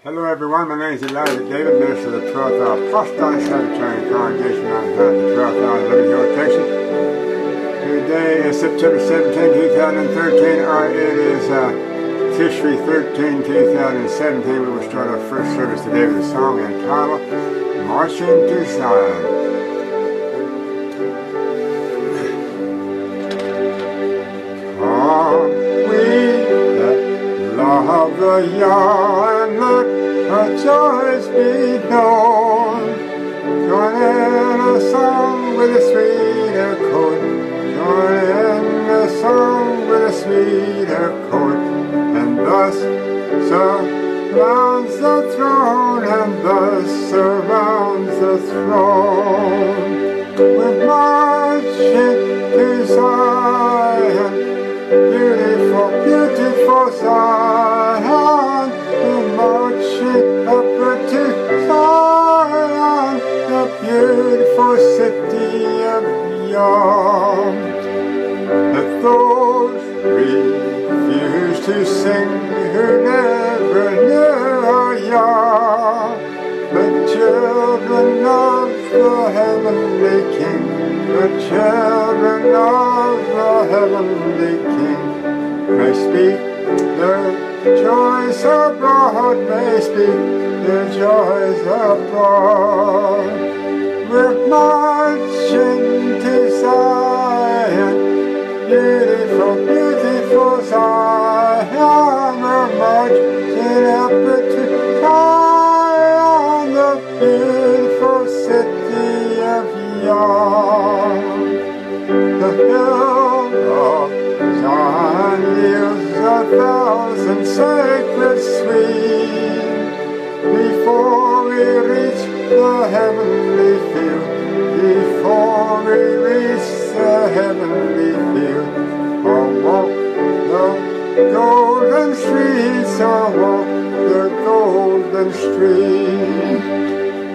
Hello everyone, my name is Elijah David, minister of the 12th Hour Apostolic Sabbatarian Congregation out of the 12th Hour of Living York, Texas. Today is September 17, 2013, it is Tishri 13, 2017. We will start our first service today with a song entitled Marching to Zion. Come we that love the Yah and let our joys be known. Join in a song with a sweet accord. Join in a song with a sweet accord. And thus surrounds the throne, and thus surrounds the throne. We're marching to Zion, beautiful, beautiful Zion. We're marching upward to Zion, the beautiful city of Yah. Let those refuse to sing who never knew Yah, the children of the heavenly King, the children of the heavenly King, may speak their joys abroad, may speak their joys abroad. We're marching to Zion, beautiful, beautiful Zion. We're marching upward to Zion, the beautiful city of Yah. The hill of Zion yields 1,000 sacred sweet. Before we reach the heavenly field, before we reach the heavenly field, I'll walk the golden streets, I'll walk the golden streets.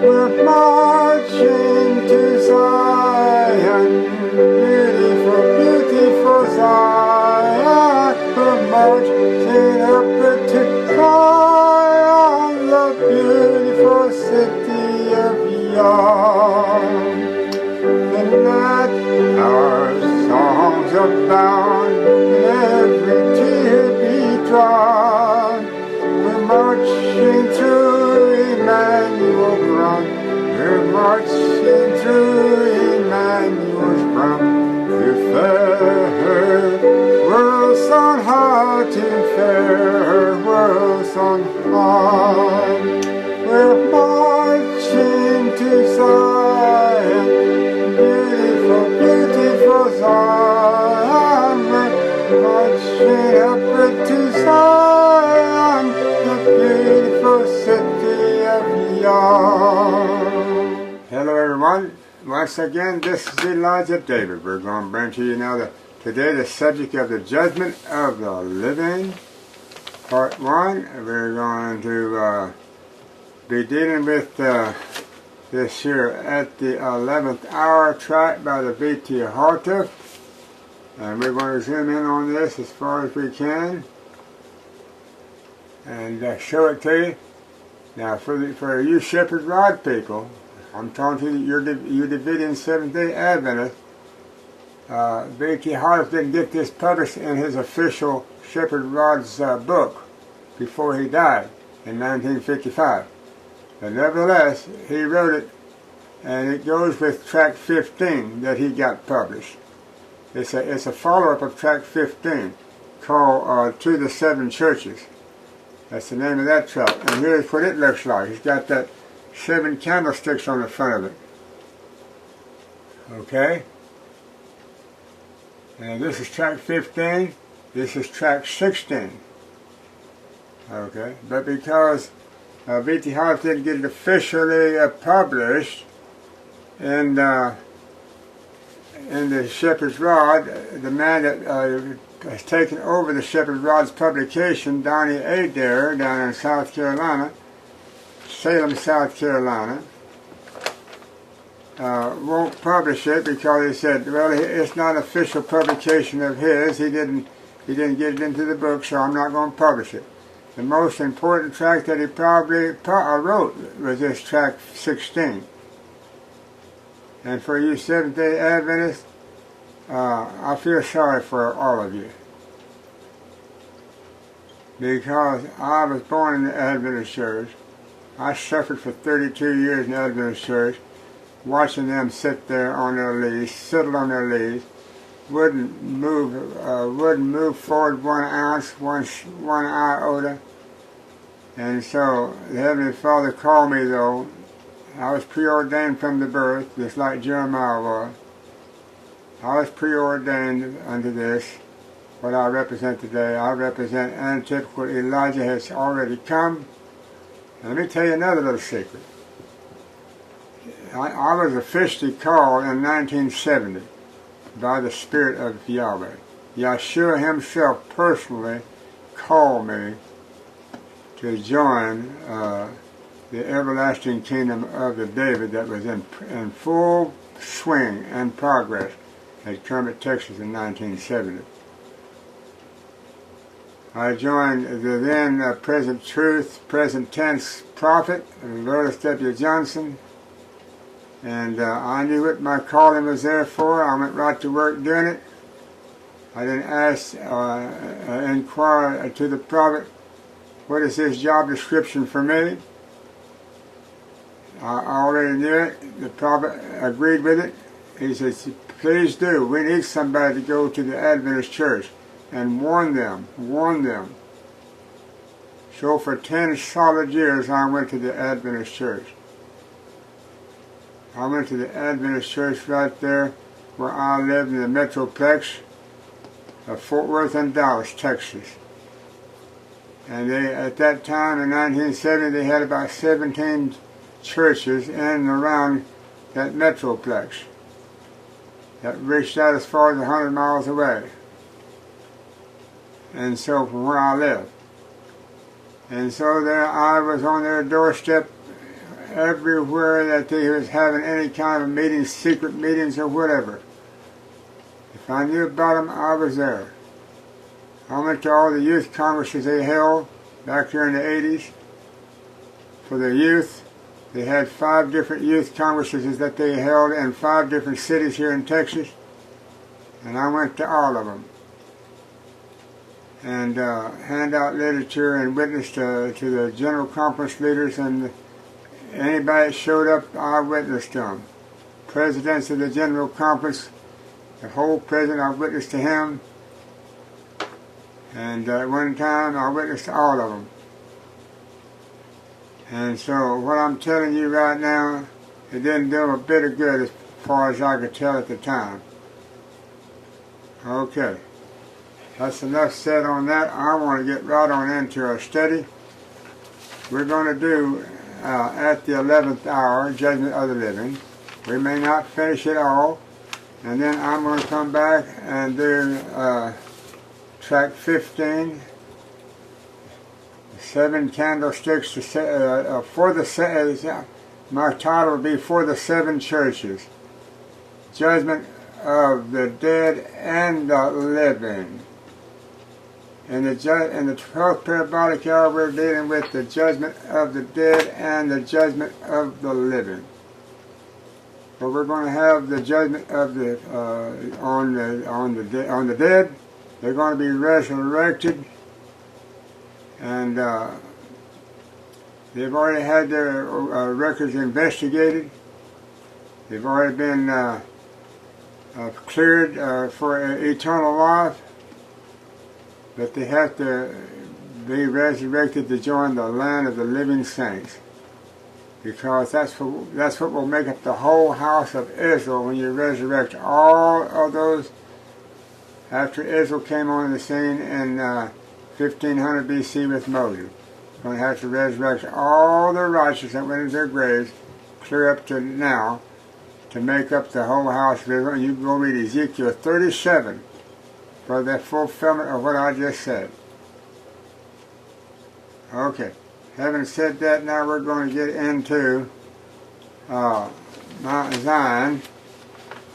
We're marching to Zion, beautiful, beautiful Zion. We're marching upward to Zion, the beautiful city of Yah. And let our songs abound, and every tear be dried. We're marching through Emmanuel's ground. We're marching through Emmanuel's ground. To fair worlds on high, to fair worlds on high. We're marching to Zion, beautiful, beautiful Zion. We're marching upward to Zion, the beautiful city of Yah. Hello everyone. Once again, this is Elijah David. We're going to bring to you now today the subject of the judgment of the living. Part 1. We're going to be dealing with this here at the 11th hour track by the V.T. Halter. And we're going to zoom in on this as far as we can and show it to you. Now for you Shepherd Rod people, I'm talking to you Davidian Seventh-day Adventists. V.T. Halter didn't get this published in his official Shepherd Rod's book before he died in 1955. But nevertheless, he wrote it, and it goes with track 15 that he got published. It's a follow-up of track 15 called To the Seven Churches. That's the name of that track. And here's what it looks like. He's got that 7 candlesticks on the front of it. Okay? And this is track 15. This is track 16. Okay? But because V.T. Halter didn't get it officially published in the Shepherd's Rod, the man that has taken over the Shepherd's Rod's publication, Donnie Adair, down in South Carolina, Salem, South Carolina, won't publish it because he said, well, it's not an official publication of his. He didn't get it into the book, so I'm not going to publish it. the most important tract that he probably wrote was this tract 16. And for you Seventh-day Adventists, I feel sorry for all of you. Because I was born in the Adventist church. I suffered for 32 years in the Adventist church, watching them sit there on their leaves, settled on their leaves, wouldn't move forward 1 ounce, one iota. And so the Heavenly Father called me, though. I was preordained from the birth, just like Jeremiah was. I was preordained unto this, what I represent today. I represent antitypical Elijah has already come. And let me tell you another little secret. I was officially called in 1970 by the Spirit of Yahweh. Yahshua himself personally called me to join the everlasting kingdom of the David that was in full swing and progress at Kermit, Texas in 1970. I joined the then present truth, present tense prophet, Lourdes W. Johnson, and I knew what my calling was there for. I went right to work doing it. I didn't ask, inquire to the prophet, what is his job description for me? I already knew it. The prophet agreed with it. He says, please do. We need somebody to go to the Adventist church and warn them. So for 10 solid years I went to the Adventist church. I went to the Adventist church right there where I lived in the Metroplex of Fort Worth and Dallas, Texas. And they, at that time in 1970, they had about 17 churches in and around that Metroplex that reached out as far as 100 miles away. And so from where I lived. And so there I was on their doorstep everywhere that they was having any kind of meetings, secret meetings or whatever. If I knew about them, I was there. I went to all the youth congresses they held back here in the 80s for the youth. They had 5 different youth congresses that they held in 5 different cities here in Texas. And I went to all of them. And hand out literature and witness to the general conference leaders, and anybody that showed up, I witnessed to them. Presidents of the general conference, the whole president, I witnessed to him. And at one time, I witnessed to all of them. And so what I'm telling you right now, it didn't do them a bit of good as far as I could tell at the time. Okay. That's enough said on that. I want to get right on into our study. We're going to do, at the 11th hour, Judgment of the Living. We may not finish it all. And then I'm going to come back and do tract 15, 7 candlesticks for the, my title will be For the 7 Churches. Judgment of the Dead and the Living. In the 12th parabolic hour, we're dealing with the judgment of the dead and the judgment of the living. But we're going to have the judgment of the on the dead. They're going to be resurrected, and they've already had their records investigated. They've already been cleared for eternal life. But they have to be resurrected to join the land of the living saints. Because that's what will make up the whole house of Israel when you resurrect all of those. After Israel came on the scene in 1500 BC with Moses. You're going to have to resurrect all the righteous that went into their graves, clear up to now, to make up the whole house of Israel. And you can go read Ezekiel 37. For the fulfillment of what I just said. Okay. Having said that, now we're going to get into Mount Zion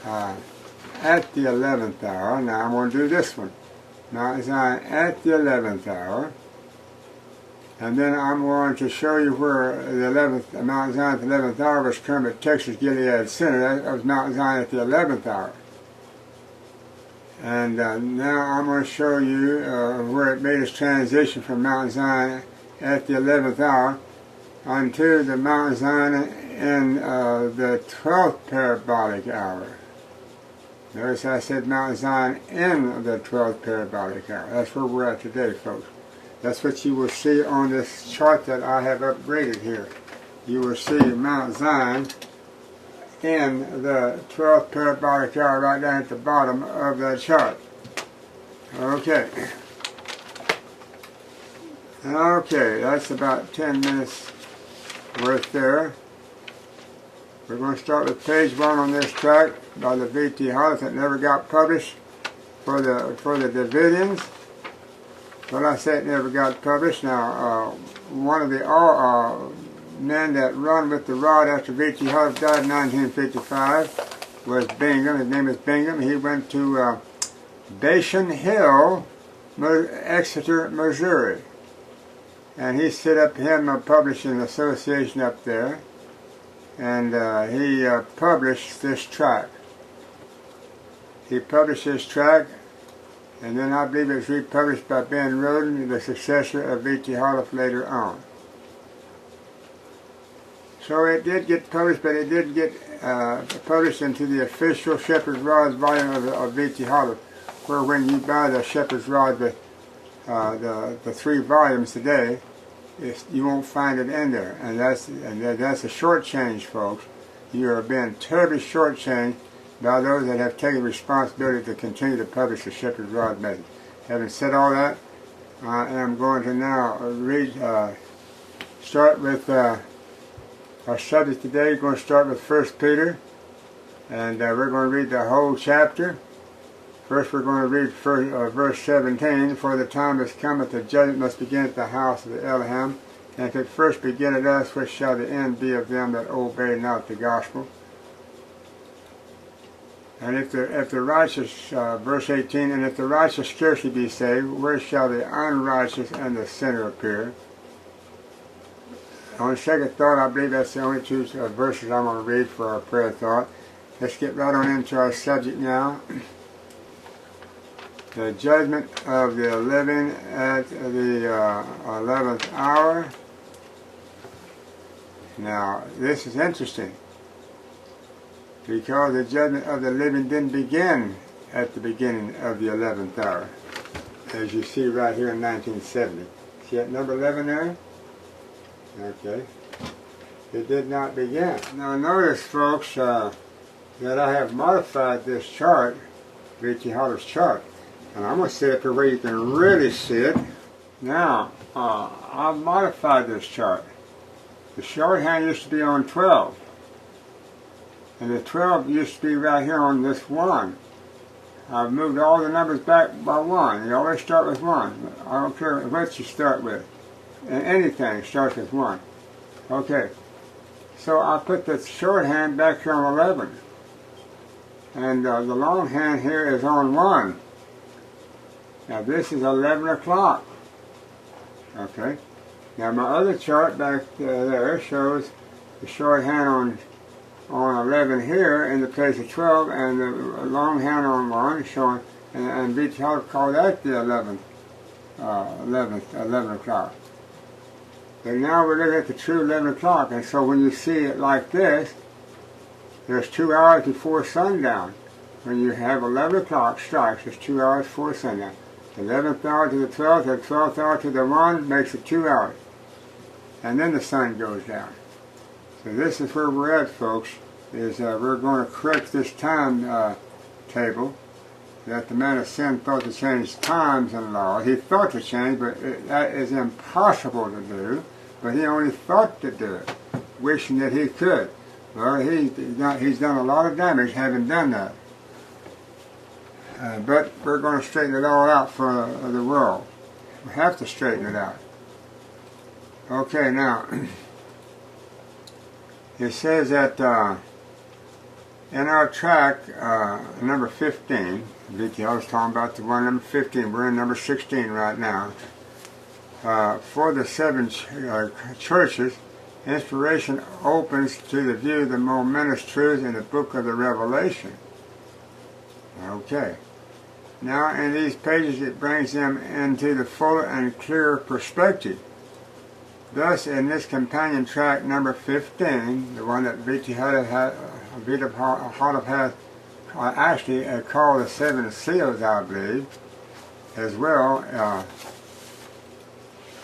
at the 11th hour. Now I'm going to do this one. Mount Zion at the 11th hour. And then I'm going to show you where the 11th, Mount Zion at the 11th hour was Kermit, Texas, Gilead Center. That was Mount Zion at the 11th hour. And now I'm going to show you where it made its transition from Mount Zion at the 11th hour onto the Mount Zion in the 12th parabolic hour. Notice I said Mount Zion in the 12th parabolic hour. That's where we're at today, folks. That's what you will see on this chart that I have upgraded here. You will see Mount Zion in the 12th parabolic hour right down at the bottom of that chart. Okay. Okay, that's about 10 minutes worth there. We're going to start with page 1 on this track by the V.T. Hollis that never got published for the Davidians. Well, I said it never got published. Now, one of the men that run with the rod after V.T. Hollis died in 1955 was Bingham. His name is Bingham. He went to Bashan Hill, Exeter, Missouri. And he set up him a publishing association up there. And he published this tract. He published this tract, and then I believe it was republished by Ben Roden, the successor of V.T. Hollis later on. So it did get published, but it didn't get published into the official Shepherd's Rod volume of V.T. Hollis, where when you buy the Shepherd's Rod, the 3 volumes today, you won't find it in there. And that's a shortchange, folks. You are being terribly shortchanged by those that have taken responsibility to continue to publish the Shepherd's Rod message. Having said all that, I am going to now start with our subject today. We're going to start with 1 Peter, and we're going to read the whole chapter. First we're going to read verse 17, "For the time is come that the judgment must begin at the house of the Elohim, and if it first begin at us, what shall the end be of them that obey not the gospel?" And if the righteous, verse 18, "And if the righteous scarcely be saved, where shall the unrighteous and the sinner appear?" On second thought, I believe that's the only 2 verses I'm going to read for our prayer thought. Let's get right on into our subject now. The judgment of the living at the 11th hour. Now, this is interesting, because the judgment of the living didn't begin at the beginning of the 11th hour, as you see right here in 1970. See that number 11 there? Okay. It did not begin. Now notice, folks, that I have modified this chart, V.T. Hollis chart. And I'm going to set it to where you can really see it. Now, I've modified this chart. The shorthand used to be on 12. And the 12 used to be right here on this 1. I've moved all the numbers back by 1. You always start with 1. I don't care what you start with. Anything starts with 1. Okay. So I put the shorthand back here on 11. And the long hand here is on 1. Now this is 11 o'clock. Okay. Now my other chart back there shows the shorthand on 11 here in the place of 12, and the long hand on 1 showing, and V.T. Hollis called that the 11 o'clock. But now we're looking at the true 11 o'clock, and so when you see it like this, there's 2 hours before sundown. When you have 11 o'clock strikes, it's 2 hours before sundown. The 11th hour to the 12th, the 12th hour to the 1 makes it 2 hours. And then the sun goes down. So this is where we're at, folks, is we're going to correct this time table that the man of sin thought to change times in law. He thought to change, but that is impossible to do. But he only thought to do it, wishing that he could. Well, he's done a lot of damage having done that. But we're going to straighten it all out for the world. We have to straighten it out. Okay, now, it says that in our track, number 15, I was talking about the one number 15, we're in number 16 right now. for the seven churches, inspiration opens to the view the momentous truths in the book of the Revelation. Okay. Now in these pages it brings them into the fuller and clearer perspective. Thus in this companion tract number 15, the one that Vita has actually called the Seven Seals, I believe, as well,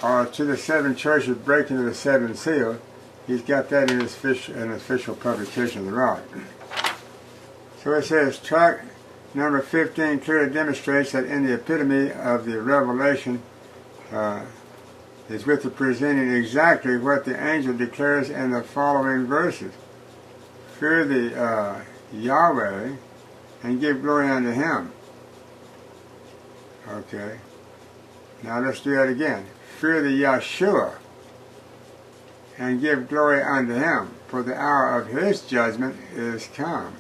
to the seven churches breaking the seven seals. He's got that in his official publication of the Rod. So it says, tract number 15 clearly demonstrates that in the epitome of the Revelation is with the presenting exactly what the angel declares in the following verses. Fear the Yahweh and give glory unto him. Okay. Now let's do that again. Fear the Yahshua and give glory unto him, for the hour of his judgment is come.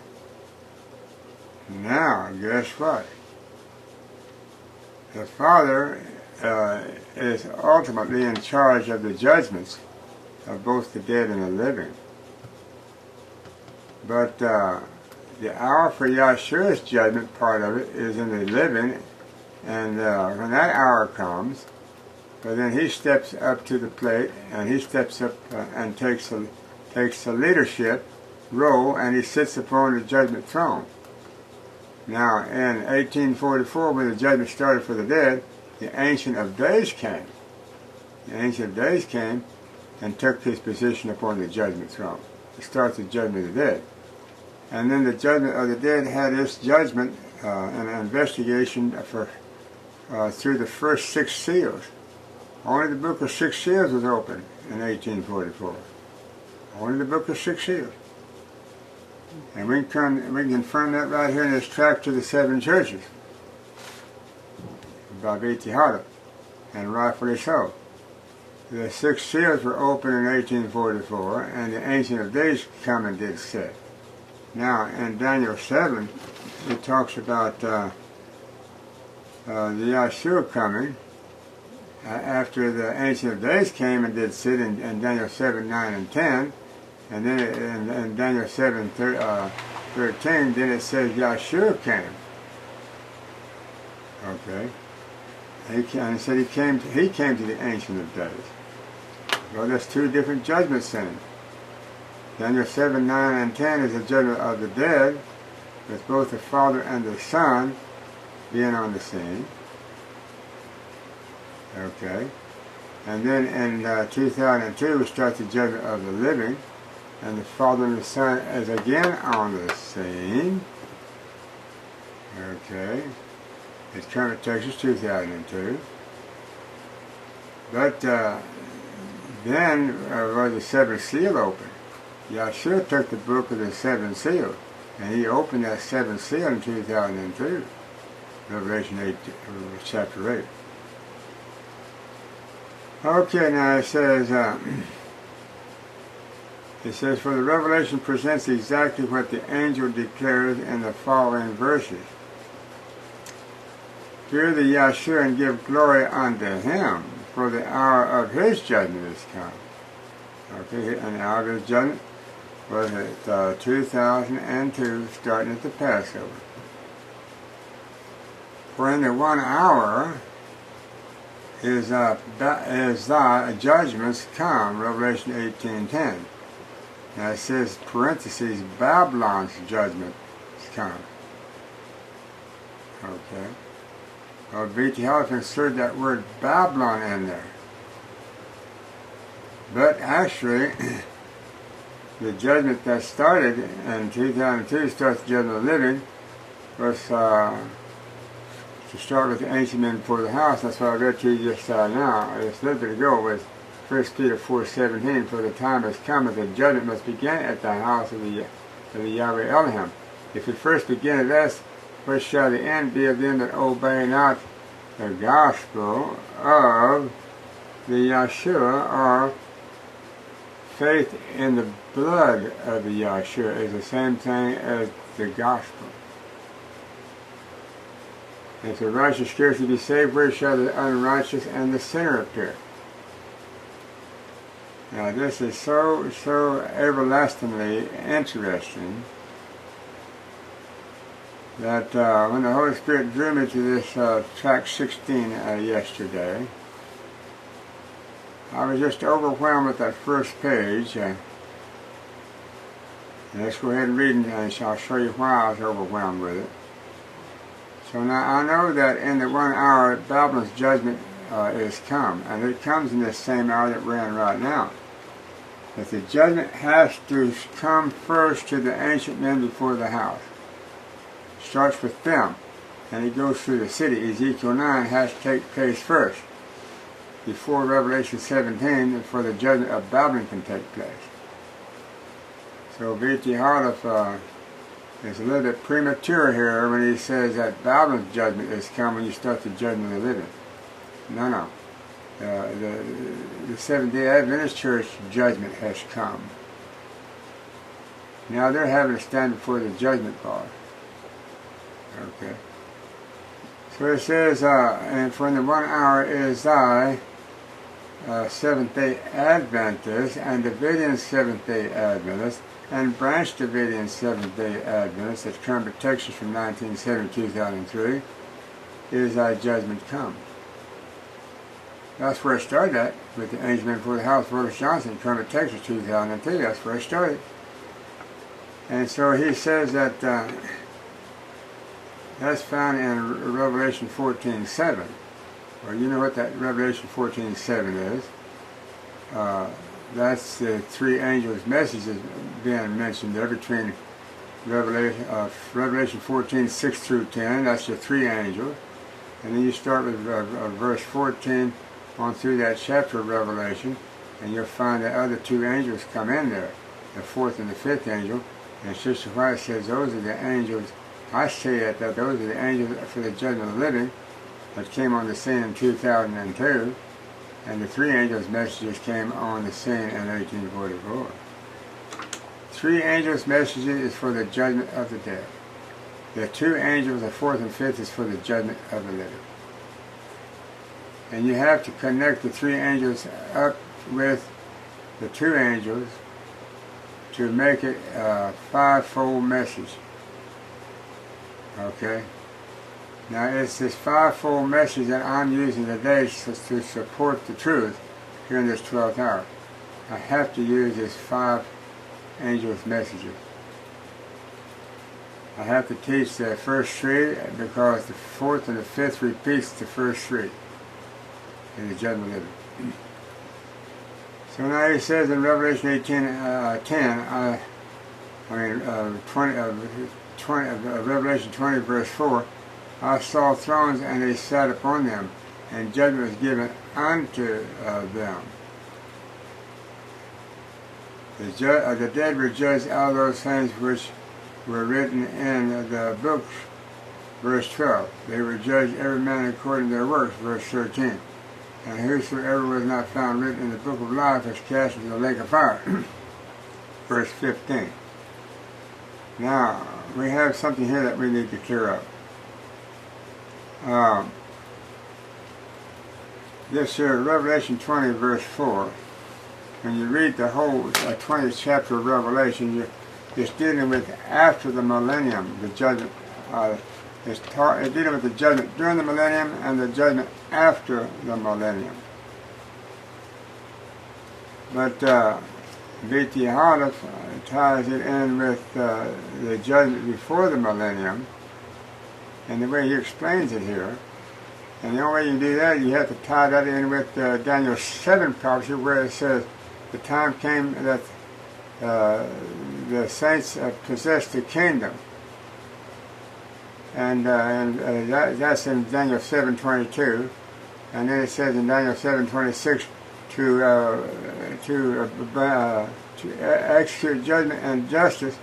Now, guess what? The Father is ultimately in charge of the judgments of both the dead and the living. But the hour for Yahshua's judgment part of it is in the living, and when that hour comes, but then he steps up to the plate, and he steps up and takes the leadership role, and he sits upon the judgment throne. Now, in 1844, when the judgment started for the dead, the Ancient of Days came. The Ancient of Days came and took his position upon the judgment throne to start the judgment of the dead. And then the judgment of the dead had its judgment and investigation through the first 6 seals. Only the book of 6 seals was open in 1844. Only the book of 6 seals. And we can confirm that right here in this tract to the 7 churches by V.T. Harder, and rightfully so. The 6 seals were open in 1844, and the Ancient of Days come and did sit. Now, in Daniel 7, it talks about the Yahshua coming after the Ancient of Days came and did sit in Daniel 7, 9, and 10. And then in Daniel 7, 13, then it says Yahshua came. Okay. And it said he came to the Ancient of Days. Well, there's 2 different judgments in it. Daniel 7, 9, and 10 is the judgment of the dead, with both the Father and the Son being on the scene. Okay. And then in 2002, we start the judgment of the living, and the Father and the Son is again on the scene. Okay. It's Kermit, Texas, 2002. But then was the 7th seal open. Yahshua took the book of the 7 seals, and he opened that 7th seal in 2002. Revelation 8, chapter 8. Okay, now it says, for the Revelation presents exactly what the angel declares in the following verses. Fear the Yahshua and give glory unto him, for the hour of his judgment is come. Okay, and the hour of his judgment was at 2002, starting at the Passover. For in the 1 hour is thy judgments come, Revelation 18:10. Now it says, parentheses, Babylon's judgment is come. Okay. Well, V.T. Harris inserted that word Babylon in there. But actually, the judgment that started in 2002, starts the judgment of the living, was to start with the ancient men before the house. That's what I read to you just now, just a little bit ago, was 1 Peter 4:17, for the time has come that the judgment must begin at the house of the Yahweh Elohim. If it first begin at us, what shall the end be of them that obey not the gospel of the Yahshua, or faith in the blood of the Yahshua is the same thing as the gospel. If the righteous scarcely be saved, where shall the unrighteous and the sinner appear? Now this is so everlastingly interesting that when the Holy Spirit drew me to this track 16 yesterday, I was just overwhelmed with that first page. Let's go ahead and read it, and I'll show you why I was overwhelmed with it. So now I know that in the 1 hour Babylon's judgment is come, and it comes in this same hour that we're in right now. But the judgment has to come first to the ancient men before the house. Starts with them, and it goes through the city. Ezekiel 9 has to take place first, before Revelation 17, for the judgment of Babylon can take place. So B.T. Harloff is a little bit premature here when he says that Babylon's judgment is come when you start the judgment of the living. No. The Seventh-day Adventist Church judgment has come. Now they're having to stand before the judgment bar. Okay. So it says, and for in the 1 hour is thy Seventh-day Adventist, and Davidian Seventh-day Adventist, and Branch Davidian Seventh-day Adventist, that's Kermit, Texas from 1970 to 2003, is thy judgment come. That's where it started at, with the angel before the house, Rhodes Johnson, Kermit, Texas, 2002. That's where it started. And so he says that that's found in Revelation 14:7. Well, you know what that Revelation 14:7 is. That's the three angels' messages being mentioned there between Revelation 14:6 through 10. That's the three angels. And then you start with verse 14 on through that chapter of Revelation, and you'll find the other two angels come in there, the fourth and the fifth angel. And Sister White says those are the angels, I say that those are the angels for the judgment of the living that came on the scene in 2002, and the three angels' messages came on the scene in 1844. Three angels' messages is for the judgment of the dead. The two angels, the fourth and fifth, is for the judgment of the living. And you have to connect the three angels up with the two angels to make it a fivefold message. Okay? Now it's this fivefold message that I'm using today to support the truth here in this 12th hour. I have to use this five angels' messages. I have to teach the first three because the fourth and the fifth repeats the first three in the judgment of living. So now he says in Revelation 18:10, Revelation 20 verse 4, I saw thrones and they sat upon them, and judgment was given unto them. The dead were judged out of those things which were written in the books, verse 12. They were judged every man according to their works, verse 13. And whosoever was not found written in the book of life was cast into the lake of fire, verse 15. Now, we have something here that we need to clear up. This here, Revelation 20, verse 4, when you read the whole 20th chapter of Revelation, it's dealing with after the millennium, the judgment. It's dealing with the judgment during the millennium and the judgment after the millennium. But B.T. Harloff ties it in with the judgment before the millennium, and the way he explains it here. And the only way you do that, you have to tie that in with Daniel 7 prophecy, where it says the time came that the saints possessed the kingdom. And that's in Daniel 7:22, and then it says in Daniel 7:26 to execute judgment and justice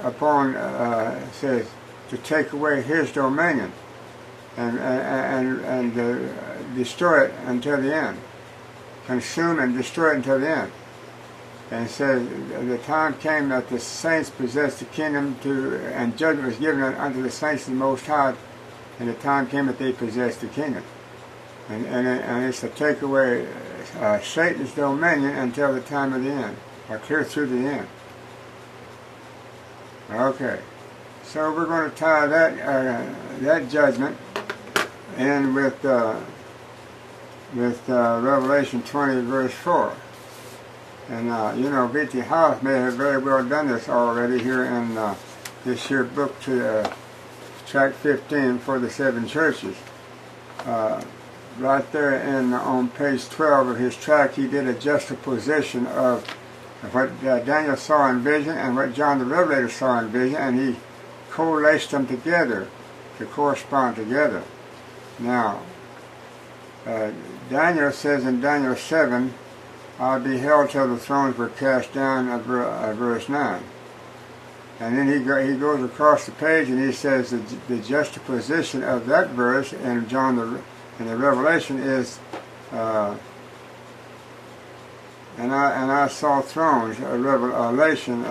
upon says to take away his dominion and destroy it until the end, consume and destroy it until the end. And it says, the time came that the saints possessed the kingdom and judgment was given unto the saints of the Most High, and the time came that they possessed the kingdom. And it's to take away Satan's dominion until the time of the end, or clear through the end. Okay, so we're going to tie that judgment in with Revelation 20 verse 4. And you know, B.T. House may have very well done this already here in this here book, to track 15 for the 7 churches. Right there on page 12 of his track, he did a juxtaposition of what Daniel saw in vision and what John the Revelator saw in vision, and he correlated them together to correspond together. Now, Daniel says in Daniel 7, I beheld till the thrones were cast down, verse 9. And then he goes across the page and he says the juxtaposition of that verse in in the Revelation is, and I saw thrones, Revelation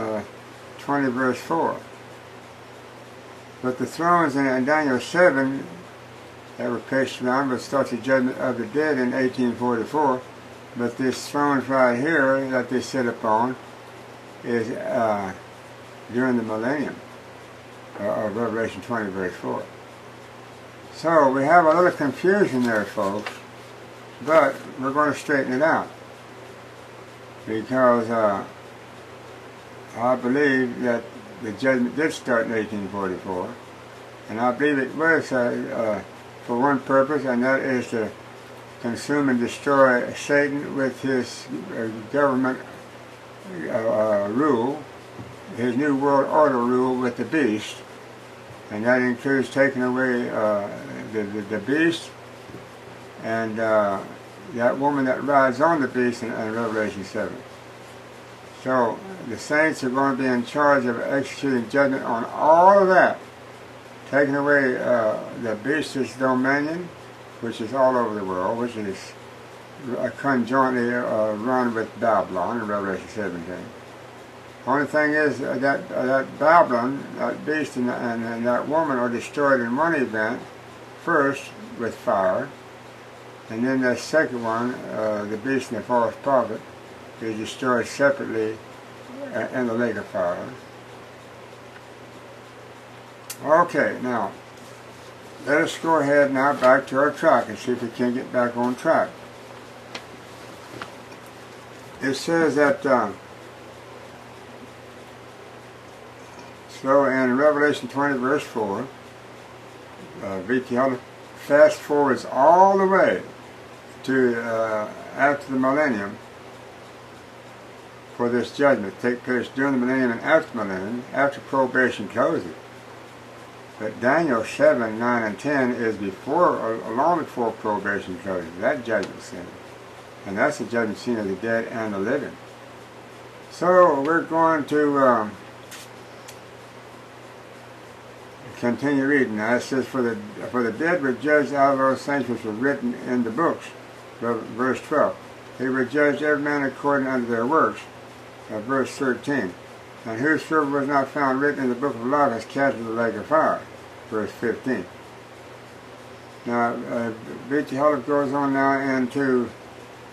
20 verse 4. But the thrones in Daniel 7 that were placed around was thought the judgment of the dead in 1844. But this thrones right here that they sit upon is during the millennium of Revelation 20 verse 4. So we have a little confusion there, folks, but we're going to straighten it out, because I believe that the judgment did start in 1844, and I believe it was for one purpose, and that is to consume and destroy Satan with his government rule, his new world order rule with the beast, and that includes taking away the beast and that woman that rides on the beast in Revelation 7. So the saints are going to be in charge of executing judgment on all of that, taking away the beast's dominion, which is all over the world, which is conjointly run with Babylon in Revelation 17. Only thing is that Babylon, that beast and that woman are destroyed in one event, first with fire, and then the second one, the beast and the false prophet, is destroyed separately in the lake of fire. Okay, now, let us go ahead now back to our track and see if we can get back on track. It says that, so in Revelation 20 verse 4, VTL fast forwards all the way to after the millennium for this judgment to take place during the millennium and after the millennium, after probation closes. But Daniel 7, 9, and 10 is before, long before probation closes, that judgment scene. And that's the judgment scene of the dead and the living. So we're going to continue reading. Now it says, for the dead were judged out of those things which were written in the books. Verse 12. They were judged every man according unto their works. Verse 13. And whosoever was not found written in the book of life is cast into the lake of fire. Verse 15. Now, B.T. Hollis goes on now into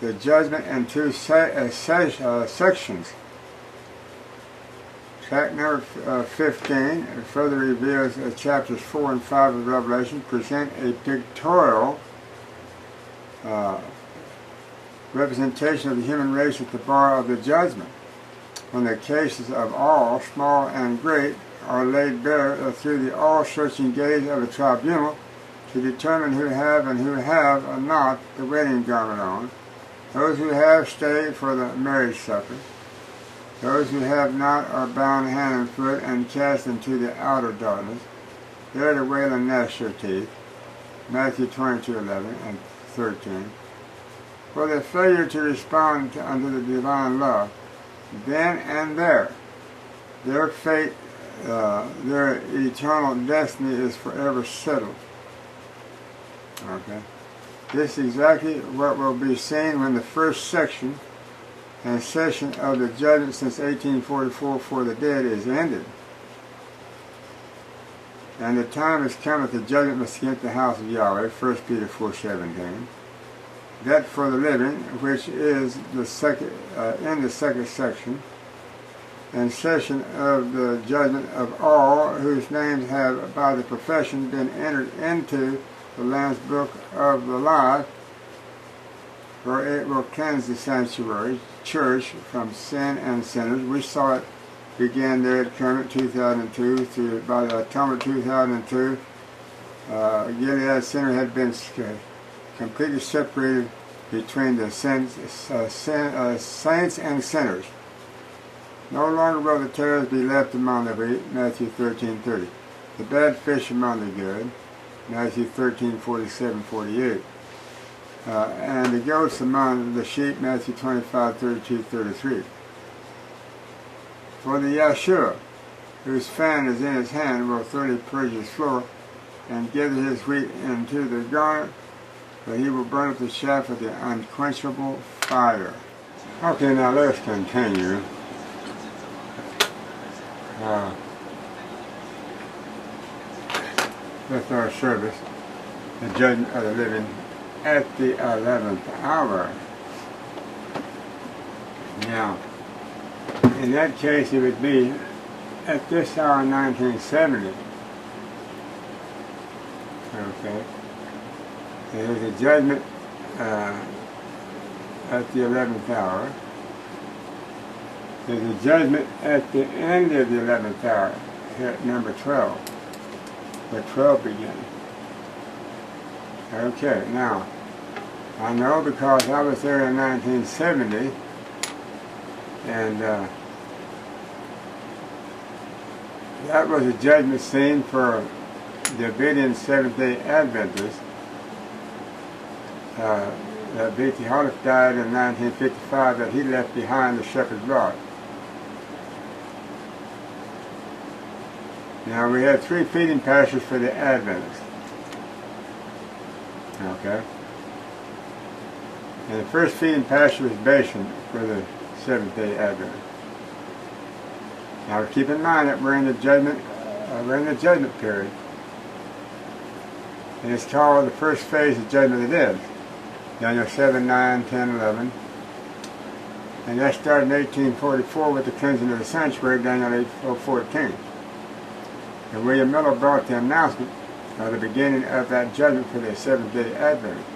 the judgment in two sections. Track number 15 further reveals chapters 4 and 5 of Revelation present a pictorial representation of the human race at the bar of the judgment, when the cases of all, small and great, are laid bare through the all-searching gaze of a tribunal to determine who have and who have not the wedding garment on, those who have stayed for the marriage supper, those who have not are bound hand and foot and cast into the outer darkness, there to wail and gnash their teeth. Matthew 22:11 and 13. For the failure to respond unto the divine love, then and there, their fate, their eternal destiny is forever settled. Okay. This is exactly what will be seen when the first section and session of the judgment since 1844 for the dead is ended. And the time has come that the judgment must begin at the house of Yahweh, 1 Peter 4:17. debt for the living, which is the second in the second section, and session of the judgment of all whose names have by the profession been entered into the Lamb's book of the life, for it will cleanse the sanctuary church from sin and sinners. We saw it began there at Atonement 2002 through by the Atonement 2002. Gilead sinner had been completely separated between the saints and sinners. No longer will the tares be left among the wheat, Matthew 13:30. The bad fish among the good, Matthew 13:47-48. And the goats among the sheep, Matthew 25:32-33. For the Yahshua, whose fan is in his hand, will thoroughly purge his floor, and gather his wheat into the garner, but he will burn up the chaff with the unquenchable fire. Okay, now let's continue with our service, the judgment of the living at the 11th hour. Now, in that case, it would be at this hour in 1970. Okay. There's a judgment at the 11th hour. There's a judgment at the end of the 11th hour, here at number 12, where 12 begins. Okay, now, I know because I was there in 1970, and that was a judgment scene for the obedient Seventh-day Adventists. B.T. Hollis died in 1955, that he left behind the shepherd's rod. Now we had 3 feeding pastures for the Adventists. Okay. And the first feeding pasture was Bashan for the Seventh-day Adventists. Now keep in mind that we're in the judgment period. And it's called the first phase of judgment of the dead. Daniel 7, 9, 10, 11. And that started in 1844 with the cleansing of the sanctuary, Daniel 8, 14. And William Miller brought the announcement of the beginning of that judgment for the Seventh-day Adventists.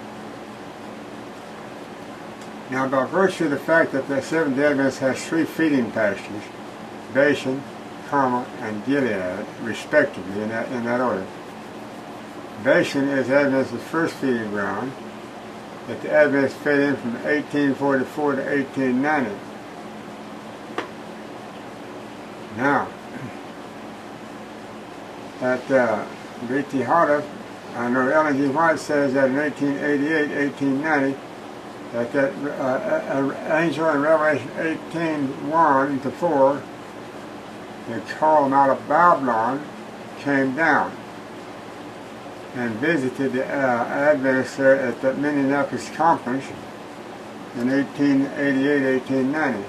Now, by virtue of the fact that the Seventh-day Adventists has 3 feeding pastures, Bashan, Carmel, and Gilead, respectively, in that order. Bashan is Adventist's first feeding ground, that the Adventists fed in from 1844 to 1890. Now, at B.T. Hollis, I know Ellen G. White says that in 1888, 1890, that angel in Revelation 18:1-4, they call him out of Babylon, came down and visited the Adventists there at the Minneapolis conference in 1888, 1890,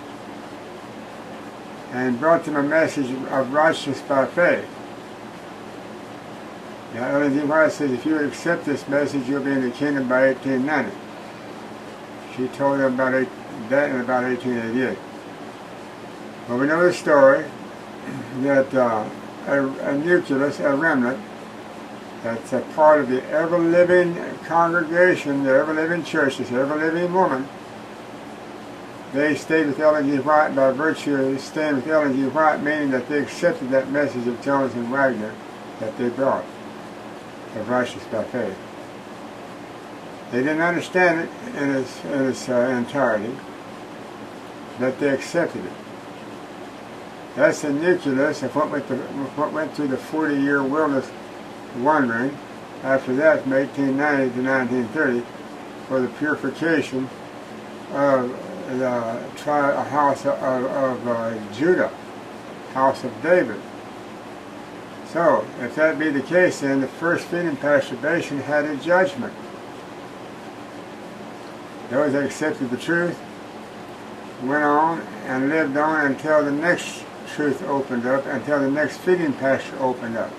and brought them a message of righteousness by faith. Now, Ellen G. White says, if you would accept this message, you'll be in the kingdom by 1890. She told them about that in about 1888. Well, we know the story that a nucleus, a remnant, that's a part of the ever-living congregation, the ever-living church, this ever-living woman, they stayed with Ellen G. White by virtue of staying with Ellen G. White, meaning that they accepted that message of Jones and Wagner that they brought, of righteousness by faith. They didn't understand it in its entirety, but they accepted it. That's the nucleus of what went through the 40-year wilderness wandering after that from 1890 to 1930 for the purification of the house of Judah, house of David. So, if that be the case, then the first feeding pasture Bashan had a judgment. Those that accepted the truth went on and lived on until the next truth opened up, until the next feeding pasture opened up.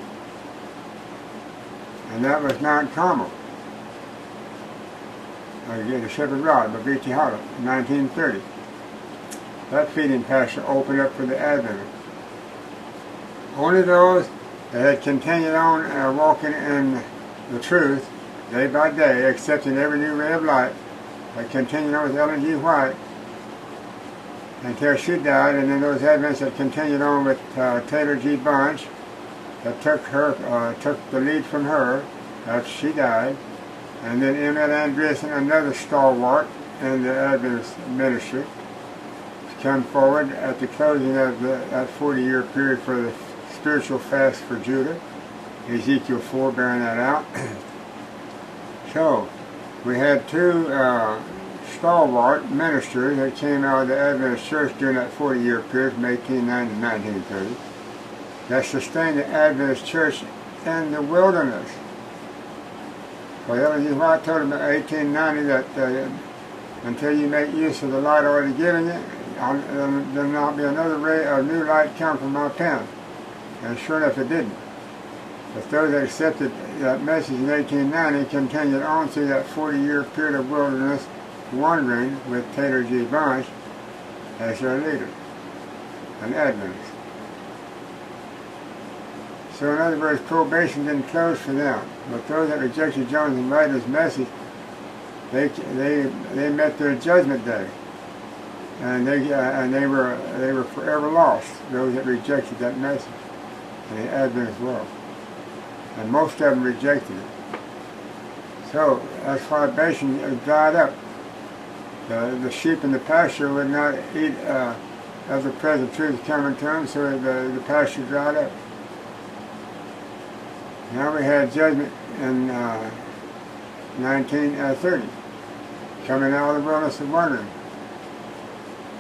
And that was Mount Carmel. again, the shepherd rod by B.T. Holland in 1930. That feeding pasture opened up for the Adventists. Only those that had continued on walking in the truth day by day, accepting every new ray of light, had continued on with Ellen G. White until she died, and then those Adventists that continued on with Taylor G. Bunch, that took the lead from her after she died, and then M.L. Andreessen, another stalwart in the Adventist ministry, come forward at the closing of that 40-year period for the spiritual fast for Judah, Ezekiel 4 bearing that out. So, we had two stalwart ministers that came out of the Adventist church during that 40-year period from 1890 to 1930 that sustained the Adventist church in the wilderness. Well, Ellen G. White told him in 1890 that until you make use of the light already given you, there'll not be another ray of new light come from my pen. And sure enough it didn't. But those that accepted that message in 1890 continued on through that 40-year period of wilderness wandering with Taylor G. Bunch as their leader, an Adventist. So in other words, probation didn't close for them. But those that rejected Jones and Ryder's message, they met their judgment day. And they were forever lost, those that rejected that message in the Adventist world. And most of them rejected it. So that's why Bashan dried up. The sheep in the pasture would not eat of the present truth coming to them, so the pasture dried up. Now we had judgment in 1930, coming out of the wilderness of wandering.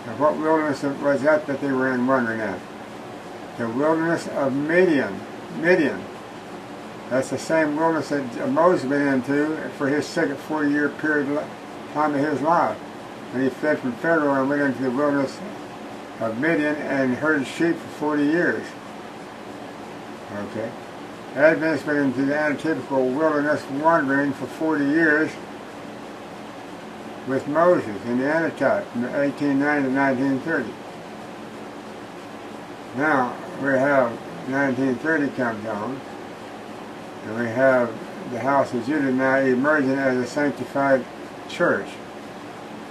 And what wilderness was that they were in wandering at? The wilderness of Midian. That's the same wilderness that Moses went into for his second 40-year period time of his life. When he fled from Pharaoh and went into the wilderness of Midian and herded sheep for 40 years. Okay. Adventists went into the antitypical wilderness wandering for 40 years with Moses in the antitype from 1890 to 1930. Now we have 1930 comes on, and we have the house of Judah now emerging as a sanctified church,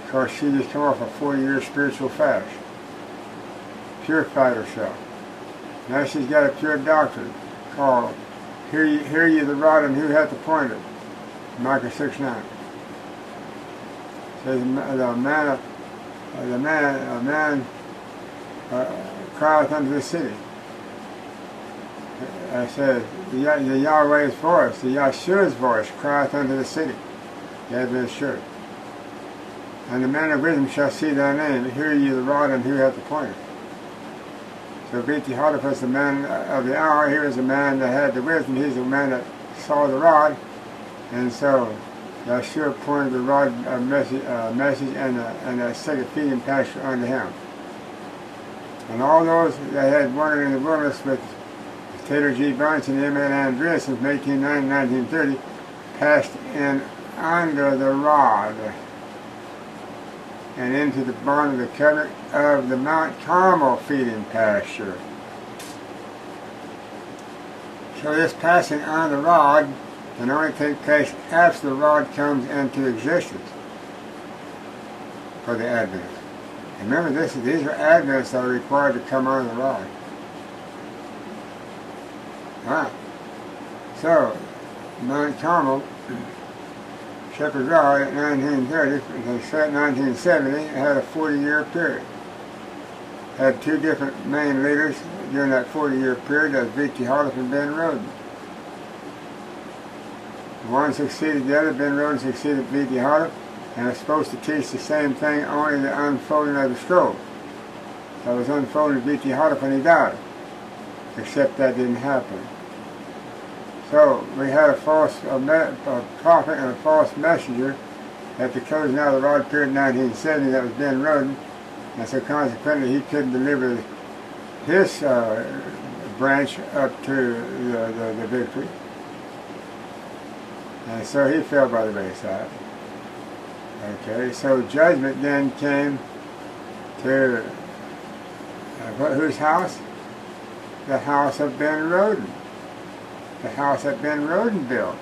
because she just come off a 40-year spiritual fast, purified herself. Now she's got a pure doctrine called Hear ye the rod and who hath appointed? Micah 6:9. Says a man crieth unto the city. It says the Yahweh's voice, the Yahshua's voice crieth unto the city. The Adventist church. And the man of wisdom shall see thy name. Hear ye the rod and who hath appointed? So B.T. Holland the man of the hour. He was the man that had the wisdom. He's the man that saw the rod. And so Yahshua pointed the rod message and a second feeding pasture unto him. And all those that had wandered in the wilderness with Taylor G. Bunch and M.L. Andreessen from 1890 to 1930 passed in under the rod and into the bond of the covenant of the Mount Carmel feeding pasture. So this passing under the rod can only take place after the rod comes into existence for the Adventists. And remember, these are Adventists that are required to come under the rod. Alright. So, Mount Carmel, Shepherd Rod at 1930, they said 1970, it had a 40-year period. Had two different main leaders during that 40-year period, as B.T. Holland and Ben Roden. One succeeded the other. Ben Roden succeeded B.T. Holland, and is supposed to teach the same thing, only the unfolding of the scroll. That was unfolded to B.T. Holland when he died. Except that didn't happen. So we had a prophet and a false messenger at the closing out of the rod period in 1970. That was Ben Roden, and so consequently he couldn't deliver his branch up to the victory, and so he fell by the wayside. Okay, so judgment then came to whose house? The house of Ben Roden. The house that Ben Roden built.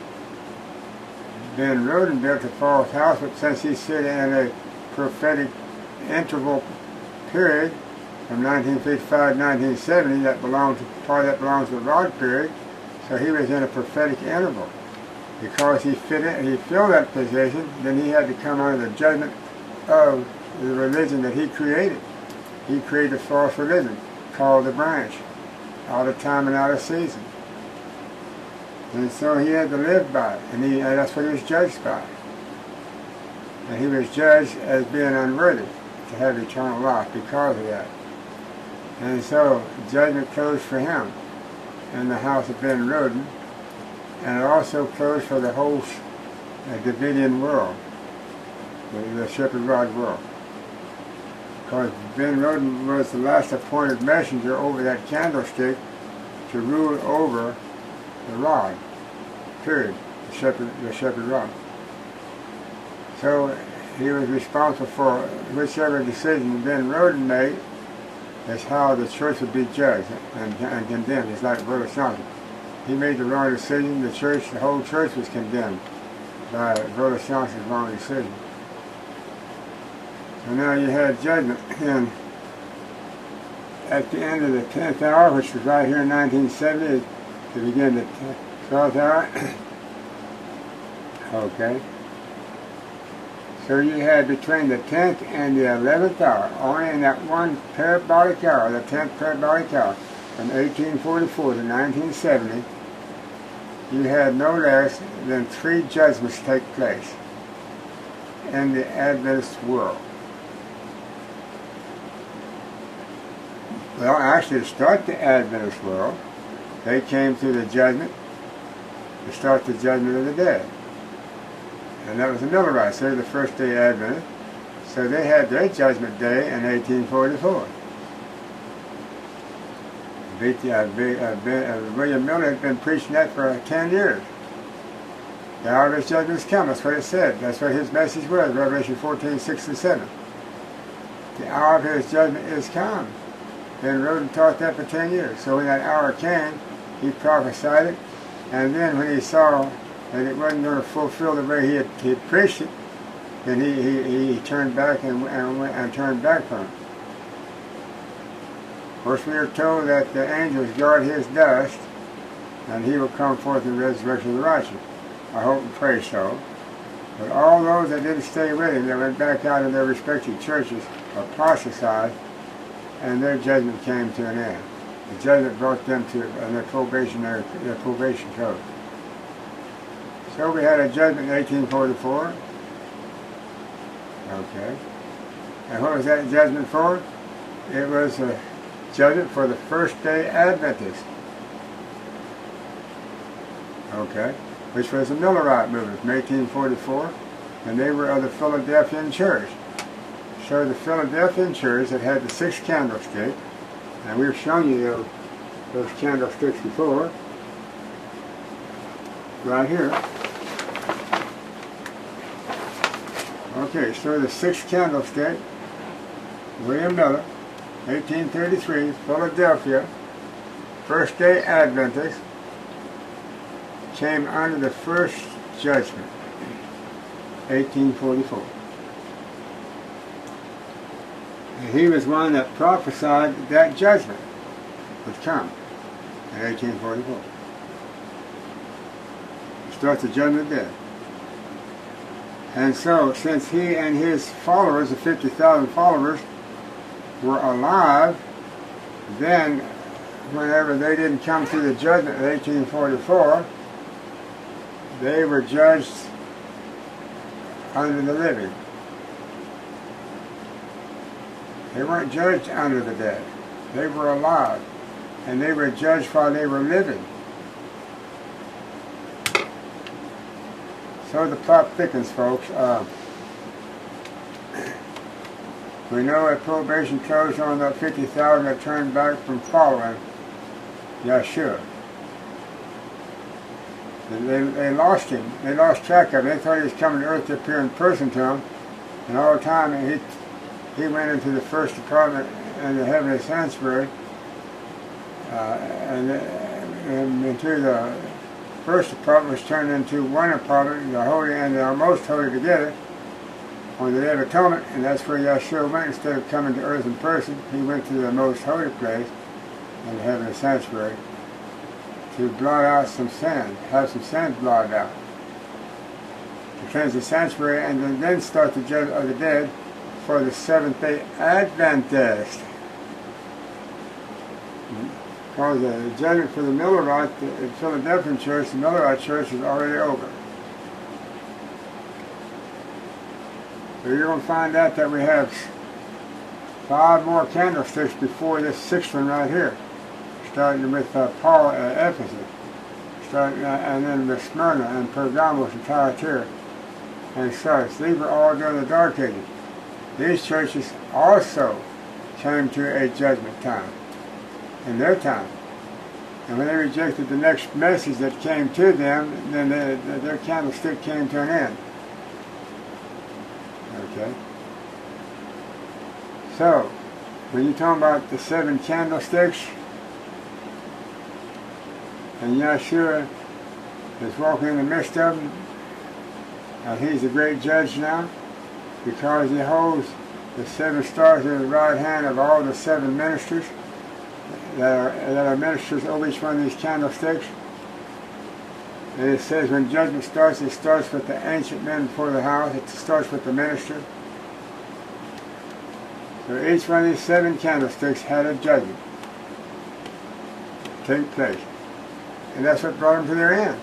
Ben Roden built a false house, but since he's sitting in a prophetic interval period from 1955 to 1970, part of that belongs to the rod period, so he was in a prophetic interval. Because he filled that position, then he had to come under the judgment of the religion that he created. He created a false religion called the branch, out of time and out of season. And so he had to live by it, and that's what he was judged by. And he was judged as being unworthy to have eternal life because of that. And so judgment closed for him in the house of Ben Roden, and it also closed for the whole Davidian world, the shepherd rod world. Because Ben Roden was the last appointed messenger over that candlestick to rule over the rod, period, the shepherd rod. So he was responsible for whichever decision Ben Roden made. That's how the church would be judged and condemned. It's like Brother Johnson. He made the wrong decision, the whole church was condemned by Brother Johnson's wrong decision. So now you had judgment, and at the end of the 10th hour, which was right here in 1970, to begin the 12th hour. Okay. So you had between the 10th and the 11th hour, only in that one parabolic hour, the 10th parabolic hour, from 1844 to 1970, you had no less than 3 judgments take place in the Adventist world. Well, actually, to start the Adventist world, they came to the judgment, to start the judgment of the dead. And that was the Millerites. They were the first day Adventists. So they had their judgment day in 1844. William Miller had been preaching that for 10 years. The hour of his judgment has come. That's what it said. That's what his message was, Revelation 14, 6 and 7. The hour of his judgment is come. Ben Roden taught that for 10 years. So when that hour came, he prophesied it. And then when he saw that it wasn't going to fulfill the way he had preached it, then he turned back and turned back from it. Of course, we are told that the angels guard his dust, and he will come forth in the resurrection of the righteous. I hope and pray so. But all those that didn't stay with him, that went back out in their respective churches, apostatized, and their judgment came to an end. The judgment brought them to their probation code. So we had a judgment in 1844. Okay. And what was that judgment for? It was a judgment for the first day Adventists. Okay. Which was the Millerite movement from 1844. And they were of the Philadelphian church. So the Philadelphian church that had the 6 candlesticks, and we've shown you those candlesticks before, right here. Okay, so the 6th candlestick, William Miller, 1833, Philadelphia, first day Adventist, came under the first judgment, 1844. And he was one that prophesied that judgment would come in 1844. It starts the judgment of death. And so, since he and his followers, the 50,000 followers, were alive, then whenever they didn't come to the judgment of 1844, they were judged under the living. They weren't judged under the dead. They were alive, and they were judged while they were living. So the plot thickens, folks. We know that probation closed on the 50,000 that turned back from following Yahshua. They lost him. They lost track of him. They thought he was coming to earth to appear in person to them, And all the time he went into the first apartment in the heavenly sanctuary, and into the first apartment was turned into one apartment, the holy and the most holy together, on the Day of Atonement, and that's where Yahshua went. Instead of coming to earth in person, he went to the most holy place in the heavenly sanctuary to blot out some sin, have some sins blotted out, to cleanse the sanctuary, and then start the judgment of the dead for the Seventh-day Adventist. Because the judgment for the Millerite, the Philadelphian church, the Millerite church, is already over. So you're going to find out that we have 5 more candlesticks before this 6th one right here, starting with Paul at Ephesus, and then with Smyrna and Pergamos and Thyatira and Sardis. These were all during the Dark Ages. These churches also came to a judgment time in their time. And when they rejected the next message that came to them, then their candlestick came to an end. Okay? So, when you talk about the 7 candlesticks, and Yahshua is walking in the midst of them, and he's a great judge now, because he holds the 7 stars in the right hand of all the 7 ministers that are ministers over each one of these candlesticks. And it says when judgment starts, it starts with the ancient men before the house. It starts with the minister. So each one of these 7 candlesticks had a judgment take place. And that's what brought them to their end.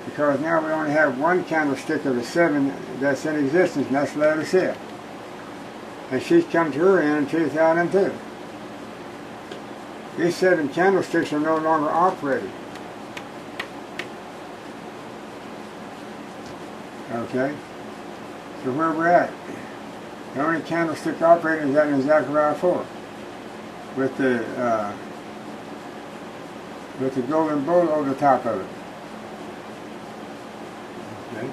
Because now we only have one candlestick of the 7 that's in existence, and that's Laodicea. And she's come to her end in 2002. These 7 candlesticks are no longer operating. Okay? So where we're at, the only candlestick operating is that in Zechariah 4, with the golden bowl over the top of it. Okay?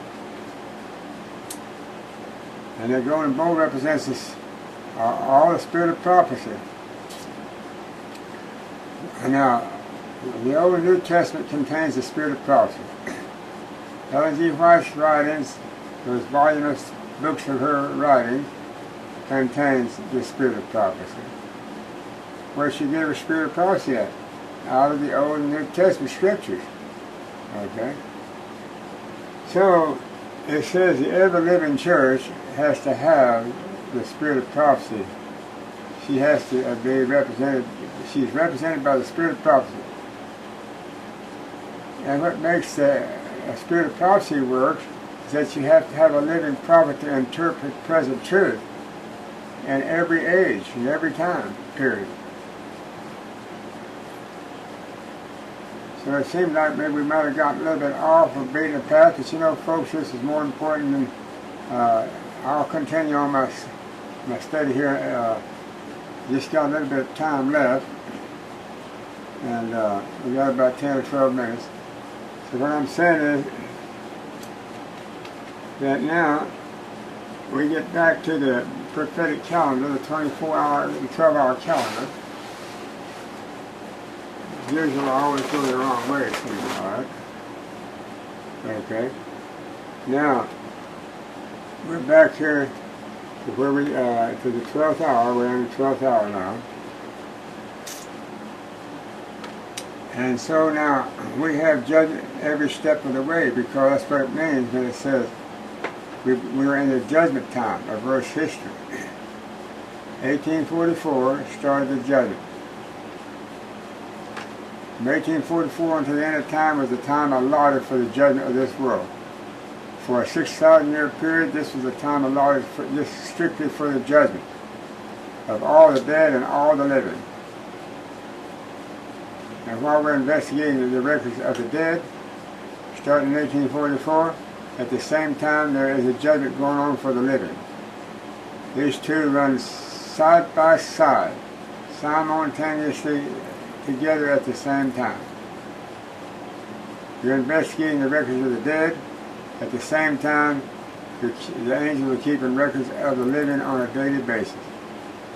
And the golden bowl represents this, all the spirit of prophecy. Now, the Old and New Testament contains the spirit of prophecy. Ellen G. White's writings, those voluminous books of her writing, contains the spirit of prophecy. Where she gave her spirit of prophecy at? Out of the Old and New Testament scriptures. Okay? So, it says the ever-living church has to have the spirit of prophecy. She has to be represented, she's represented by the spirit of prophecy. And what makes a spirit of prophecy work is that you have to have a living prophet to interpret present truth in every age, in every time period. So it seemed like maybe we might have gotten a little bit off of beating the path, but you know, folks, this is more important than, I'll continue on my study here. Just got a little bit of time left, and we got about 10 or 12 minutes. So what I'm saying is that now we get back to the prophetic calendar, the 24-hour, the 12-hour calendar. Usually I always go the wrong way, it seems, all right? Okay. Now, we're back here to where we, to the 12th hour. We're in the 12th hour now. And so now, we have judged every step of the way, because that's what it means when it says we're in the judgment time of Earth's history. 1844 started the judgment. From 1844 until the end of time was the time allotted for the judgment of this world. For a 6,000-year period, this was the time allotted for, just strictly for the judgment of all the dead and all the living. And while we're investigating the records of the dead, starting in 1844, at the same time there is a judgment going on for the living. These two run side by side, simultaneously together at the same time. You're investigating the records of the dead. At the same time, the angels are keeping records of the living on a daily basis.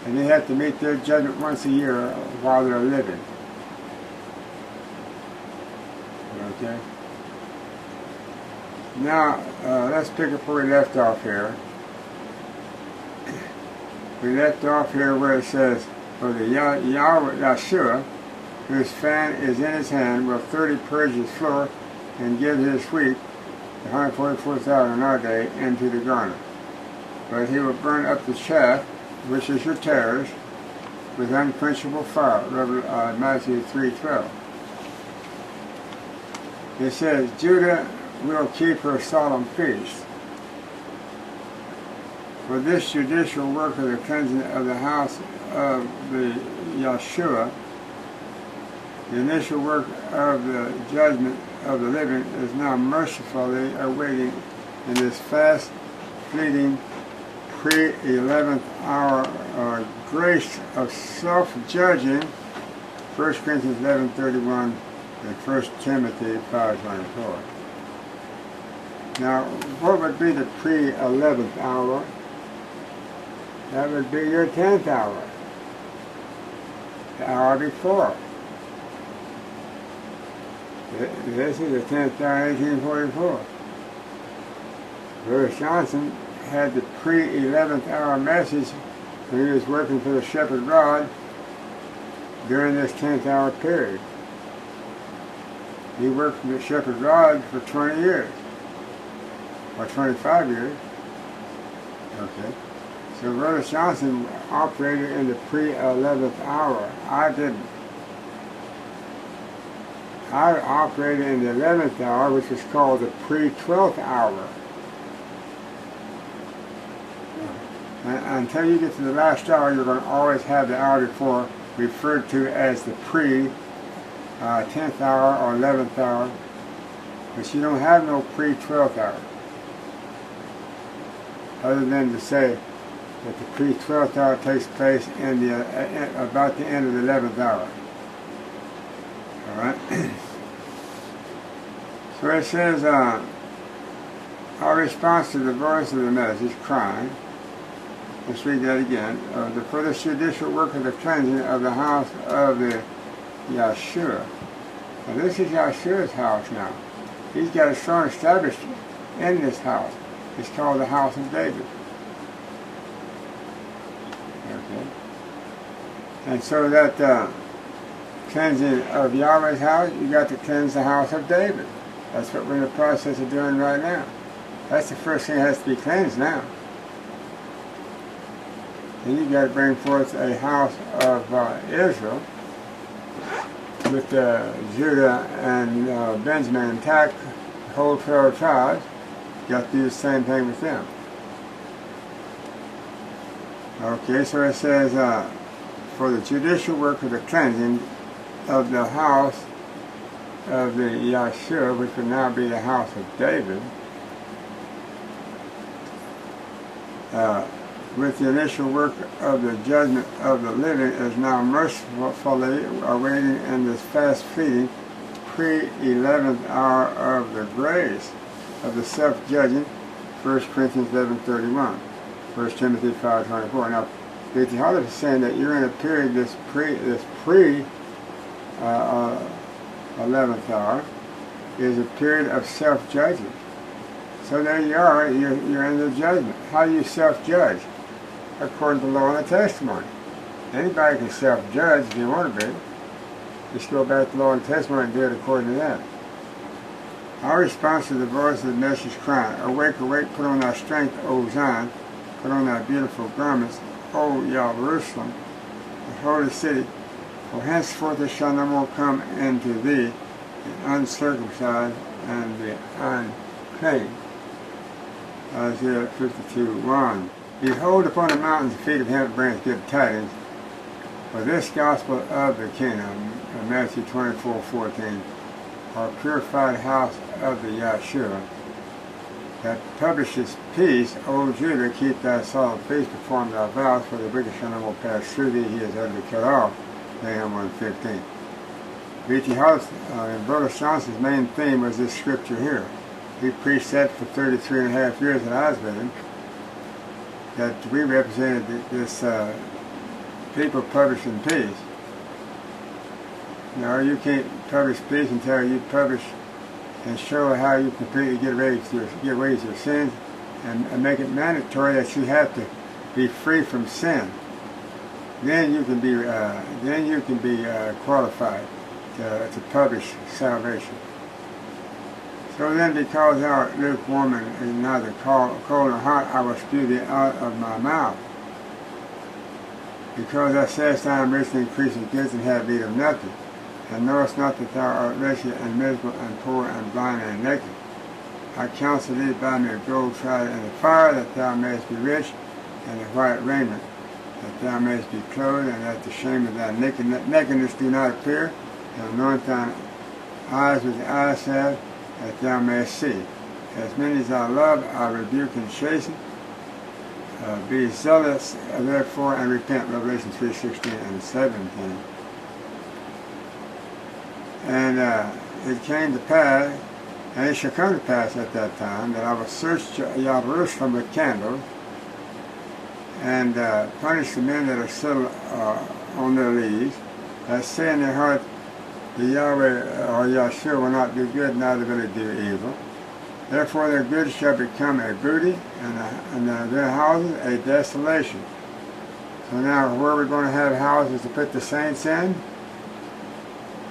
And they have to meet their judgment once a year while they're living. Okay? Now, let's pick up where we left off here. We left off here where it says, for the Yahshua, whose fan is in his hand, will 30 purge his floor and give his wheat, 144,000 in our day, into the garner. But he will burn up the chaff, which is your tares, with unquenchable fire. Matthew 3:12. It says, Judah will keep her solemn feast. For this judicial work of the cleansing of the house of the Yahshua, the initial work of the judgment of the living is now mercifully awaiting in this fast, fleeting, pre-11th hour grace of self-judging, 1 Corinthians 11:31 and 1 Timothy 5:24. Now, what would be the pre-11th hour? That would be your 10th hour, the hour before. This is the 10th hour, 1844. Bruce Johnson had the pre-11th hour message when he was working for the shepherd rod during this 10th hour period. He worked for the shepherd rod for 20 years, or 25 years. Okay. So Brother Johnson operated in the pre-11th hour. I didn't. I operated in the 11th hour, which was called the pre-12th hour. And until you get to the last hour, you're going to always have the hour before referred to as the pre-10th hour or 11th hour. But you don't have no pre-12th hour. Other than to say that the pre-12th hour takes place in the about the end of the 11th hour. Alright? So it says, our response to the voice of the message, crying, let's read that again, for the judicial work of the cleansing of the house of the Yahshua. Now this is Yahshua's house now. He's got a throne established in this house. It's called the house of David. Okay. And so that cleansing of Yahweh's house, you got to cleanse the house of David. That's what we're in the process of doing right now. That's the first thing that has to be cleansed now. Then you got to bring forth a house of Israel with Judah and Benjamin intact, the whole 12 tribes. You got to do the same thing with them. Okay, so it says, for the judicial work of the cleansing of the house of the Yahshua, which would now be the house of David, with the initial work of the judgment of the living is now mercifully awaiting in this fast fleeting pre-11th hour of the grace of the self-judging, 1 Corinthians 11:31, 1 Timothy 5:24. Now, J.T. Hollis is saying that you're in a period, this pre 11th hour is a period of self-judging. So there you are, you're in the judgment. How do you self-judge? According to the law and the testimony. Anybody can self-judge if you want to be. Just go back to the law and testimony and do it according to that. Our response to the voice of the message crying, awake, awake, put on thy strength, O Zion, put on thy beautiful garments, O Jerusalem, the holy city, for henceforth there shall no more come into thee the uncircumcised and the unclean. Isaiah 52:1. Behold, upon the mountains the feet of him that bringeth good tidings, for this gospel of the kingdom, Matthew 24:14, our purified house of the Yahshua, that publishes peace, O Judah, keep thy solemn feast, perform thy vows, for the wicked shall no more pass through thee, he is utterly cut off. Nahum 1:15. B.T. Hollis and Brother Johnson's main theme was this scripture here. he preached that for 33 and a half years that I was with him, that we represented this people publishing peace. No, you can't publish peace until you publish and show how you completely get away with your sins, and make it mandatory that you have to be free from sin. Then you can be qualified to publish salvation. So then, because our lukewarm and neither cold nor hot, I will spew thee out of my mouth. Because thou sayest, I am rich and increasing goods, and have need of nothing, and knowest not that thou art wretched and miserable and poor and blind and naked. I counsel thee, buy me a gold tried in the fire, that thou mayest be rich, and a white raiment, that thou mayest be clothed, and that the shame of thy nakedness do not appear, and anoint thine eyes with the eye salve, that thou mayest see. As many as I love, I rebuke and chasten. Be zealous, therefore, and repent. Revelation 3:16 and 17. And it came to pass, and it shall come to pass at that time, that I will search Jerusalem with candles, and punish the men that are still on their leaves, that say in their heart, the Yahweh or Yahshua will not do good, neither will he do evil. Therefore their goods shall become a booty, and their houses a desolation. So now, where we're going to have houses to put the saints in,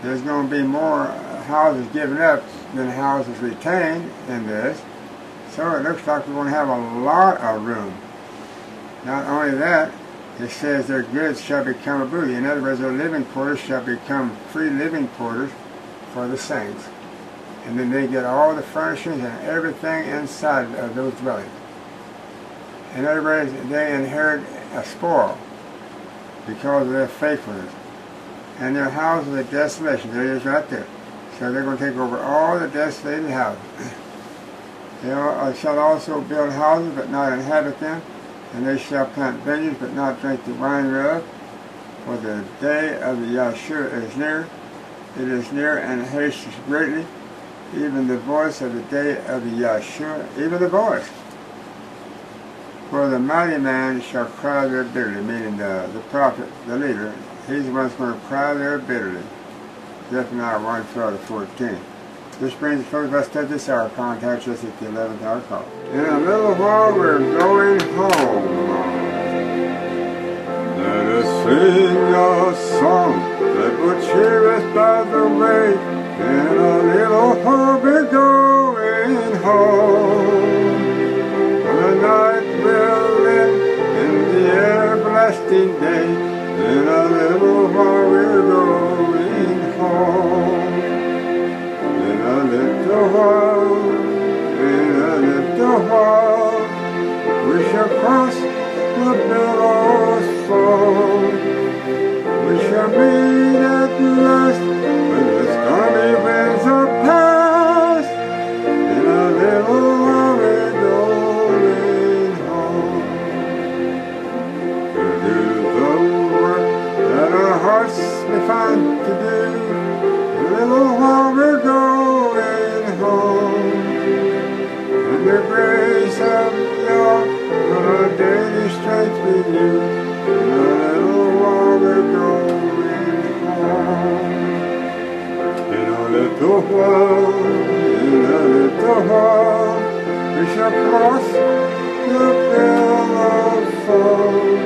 there's going to be more houses given up than houses retained in this. So it looks like we're going to have a lot of room. Not only that, it says their goods shall become a booty. In other words, their living quarters shall become free living quarters for the saints. And then they get all the furnishings and everything inside of those dwellings. In other words, they inherit a spoil because of their faithfulness. And their houses are desolation. There it is right there. So they're going to take over all the desolated houses. They shall also build houses, but not inhabit them. And they shall plant vineyards, but not drink the wine thereof. For the day of the Yahshua is near. It is near and hasteth greatly. Even the voice of the day of the Yahshua, even the voice. For the mighty man shall cry there bitterly, meaning the prophet, the leader. He's the one that's going to cry there bitterly. Zephaniah 1:12-14. This brings us close. Let's take this hour contact us at the 11th hour call. In a little while we're going home. Let us sing a song that will cheer us by the way. In a little while we're going home. The night will end in the everlasting day. In a little while we're going home. In a little while, we shall cross the billows foam. We shall meet at last when the stormy winds are past. In a little while we're going home. To do the work that our hearts may find to do. In a little while we're going home. And the grace of Yahweh, our daily strength renew. In a little while we're going home. In a little while, we shall cross the billows foam.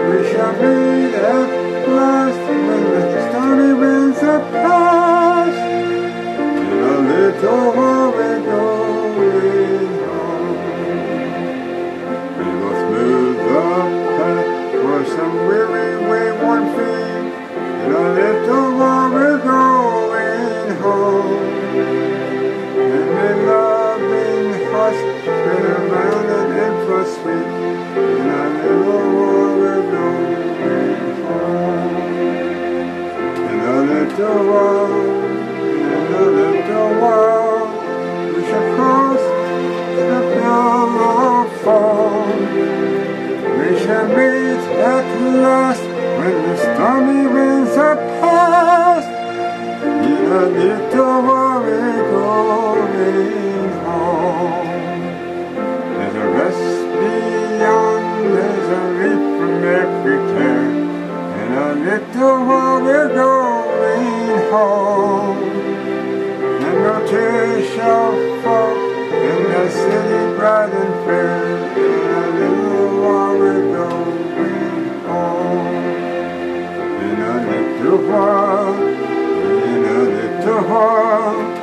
We shall meet at last when the stormy winds are past. In a little while we're going home. We will smooth the path for some weary, wayworn feet. In a little while we're going home. And may loving hearts spread around and influence sweet. In a little while we're going home. In a little while, we shall cross the billow foam. We shall meet at last when the stormy winds are past. In a little while we're going home. little while we're going home, and no tears shall fall in the city bright and fair. In a little while we're going home. In a little while, in a little while.